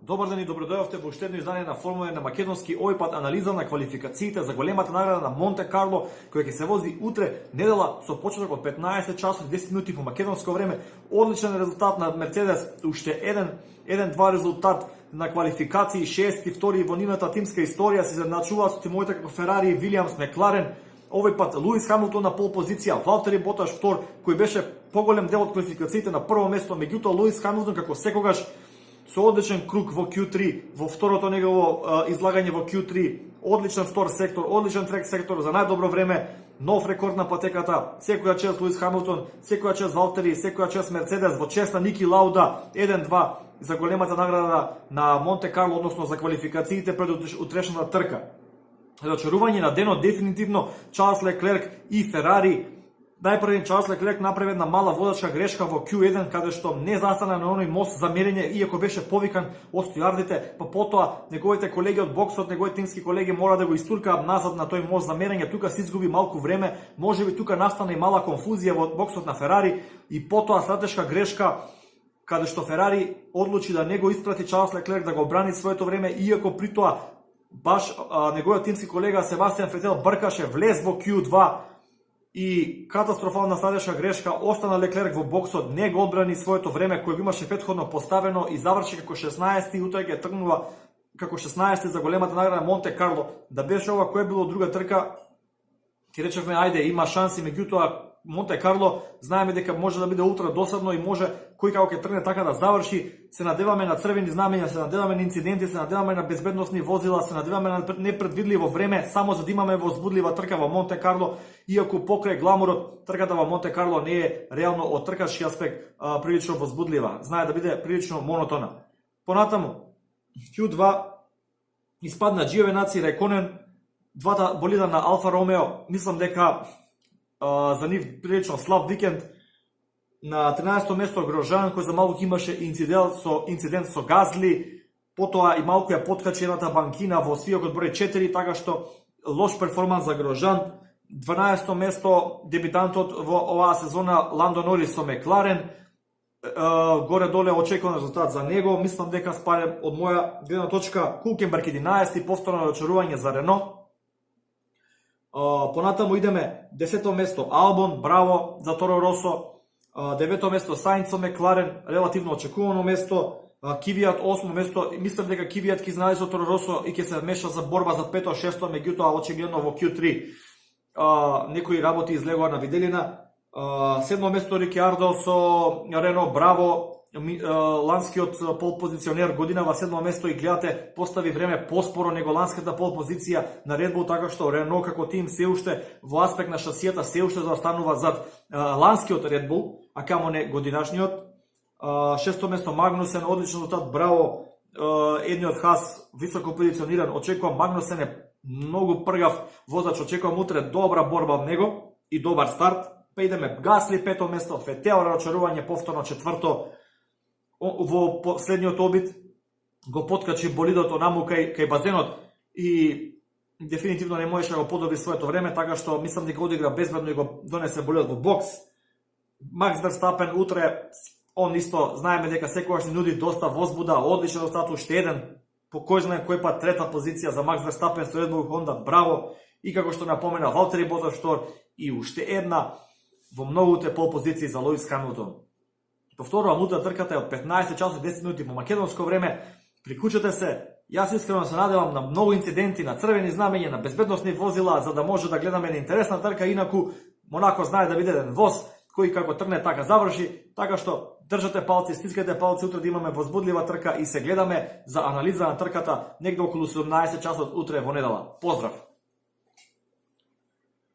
Добар ден и добродојавте во уште едно издание на Формула 1 на македонски, овој пат анализа на квалификациите за големата награда на Монте Карло, која ќе се вози утре недела со почеток од 15 часот и 10 минути по македонско време. Одличен резултат на Мерцедес, уште еден-два резултат на квалификации, 62 во нивната тимска историја, се изедначуваат со тимовите како Ферари, Вилијамс, Мекларен. Овој пат Луис Хамилтон на пол позиција, Валтери Боташ втор, кој беше поголем дел од квалификациите на прво место, меѓутоа Луис Хамилтон како секогаш со одличен круг во Q3, во второто негово излагање во Q3, одличен втор сектор, одличен трек сектор за најдобро време, нов рекорд на патеката, секоја чест Луис Хамилтон, секоја чест Валтери, секоја чест Мерцедес, во чест на Ники Лауда, 1-2 за големата награда на Монте Карло, односно за квалификациите пред утрешната трка. Рачарување на денот дефинитивно Чарлс Леклерк и Ферари. Најпрви Чарлс Леклерк направи една мала водачка грешка во Q1, каде што не застана на оној мост за мерење, иако беше повикан од стојардите, па потоа неговите колеги од боксот, неговите тимски колеги мора да го истуркаат назад на тој мост за мерење. Тука се изгуби малку време, можеби тука настана и мала конфузија во боксот на Ферари и потоа стратешка грешка каде што Ферари одлучи да не го испрати Чарлс Леклерк да го брани своето време, иако при тоа баш неговиот тимски колега Себастијан Фетел бркаше, влез во Q2 и катастрофална стратешка грешка, остана Леклерк во боксот, не го одбрани своето време кој го имаше претходно поставено и заврши како 16-ти, утре ќе тргнува како 16-ти за големата награда на Монте Карло. Да беше ова која било друга трка, ќе речевме ајде има шанси, меѓутоа Монте Карло знаеме дека може да биде ултра досадно и може кој како ќе тргне така да заврши. Се надеваме на црвени знамења, се надеваме на инциденти, се надеваме на безбедносни возила, се надеваме на непредвидливо време, само за да имаме возбудлива трка во Монте Карло, иако покрај гламурот трката во Монте Карло не е реално од тркачки аспект прилично возбудлива. Знае да биде прилично монотона. Понатаму Q2 испадна Giovinazzi, Реконен, двата болида на Алфа Ромео. Мислам дека за нив прилично слаб викенд. На 13-то место Грожан, кој за малку имаше инцидент со Газли, потоа и малку ја поткачи едната банкина во свиокот број 4, така што лош перформанс за Грожан. 12-то место дебитантот во оваа сезона Ландо Норис со Мекларен, горе-доле очекуван резултат за него. Мислам дека спарем од моја гледна точка Хулкенберг 11, повторно рачарување за Рено. Понатаму идеме 10-то место Албон, браво за Торо Росо. 9-то место Саинц со Мекларен, релативно очекувано место. Кивијат 8-то место, мислам дека Кивијат ќе знае со Торо Росо и ќе се меша за борба за 5-6, меѓутоа очигледно во Q3 некои работи излегува на виделина. 7-то место Рикјардо со Рено, браво. Ланскиот пол позиционер годинава 7-то место и гледате постави време поспоро него ланската пол позиција на Red Bull, така што Рено како тим се уште во аспект на шасијата се уште заостанува зад ланскиот Red Bull, а камо не годинашниот. 6-то место Магнусен, одличен резултат, браво. Едниот Хас високо позициониран, очекувам Магнусен е многу пргав возач, очекувам утре добра борба од него и добар старт. Па идеме Гасли 5-то место, Фетел рачарување повторно 4-то. Во последниот обид го поткачи болидот онаму кај базенот и дефинитивно не можеше да го подобри своето време, така што мислам дека одигра безбедно и го донесе болидот во бокс. Макс Верстапен утре, он исто знаеме дека секогаш ни нуди доста возбуда, одличен резултат, уште еден, по кој знае кој пат трета позиција за Макс Верстапен со Red Bull Honda, браво. И како што напомена Валтери Боташ втор и уште една во многуте пол позиции за Луис Хамилтон. Повторувам, утре трката е од 15 часот и 10 минути по македонско време. Прикучете се. Јас искрено се надевам на многу инциденти, на црвени знамења, на безбедносни возила, за да може да гледаме на интересна трка. Инаку Монако знае да биде еден воз кој како тргне така заврши, така што држате палци, стискате палци утре да имаме возбудлива трка и се гледаме за анализа на трката негде околу 17 часот утре во недела. Поздрав!